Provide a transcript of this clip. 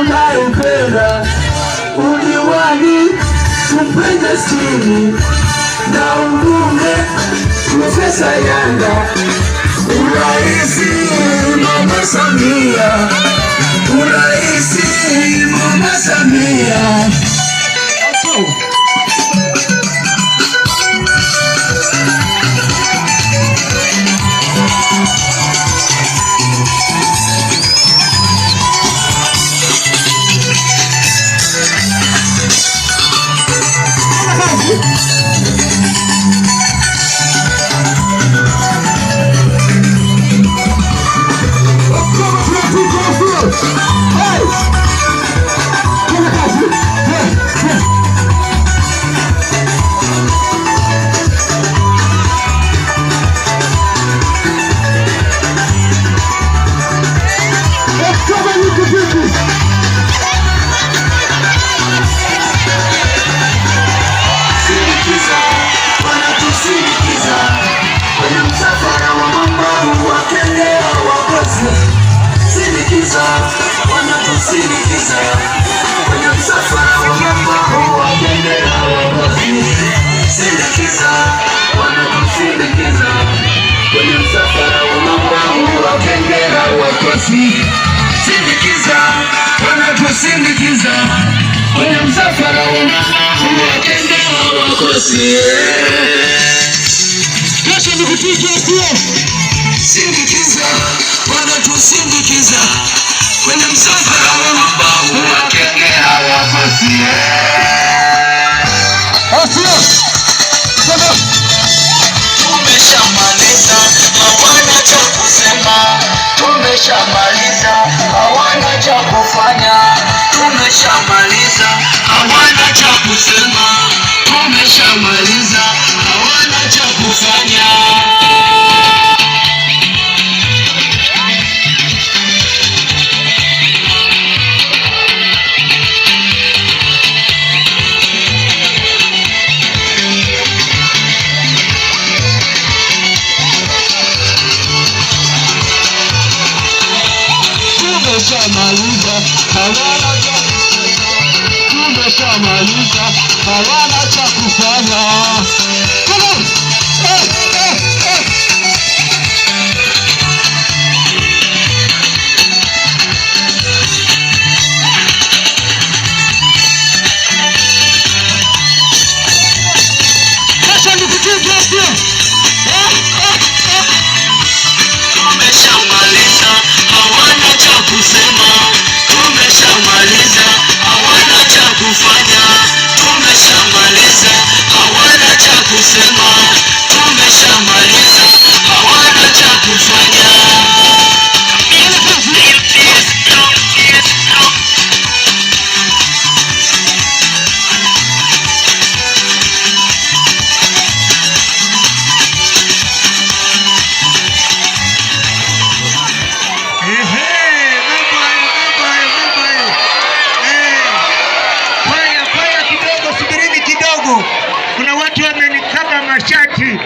naipenda udiwani tupende sini na ubunge Profesa Yanga, uraisi Mama Samia, uraisi Mama Samia. Sindikiza, wanatusindikiza kwenye msafara wakende wakosi. Kesho ni kupiga pia. Sindikiza, wanatusindikiza kwenye msafara wakende wakosi. Tumeshamaliza, hawana cha kusema. Tumeshamaliza, hawana cha kufanya. Tumeshamaliza, hawana cha kusema. Tumeshamaliza, hawana cha kufanya. Tumeshamaliza, hawana cha kufanya. Kuna watu wamenikaba mashati.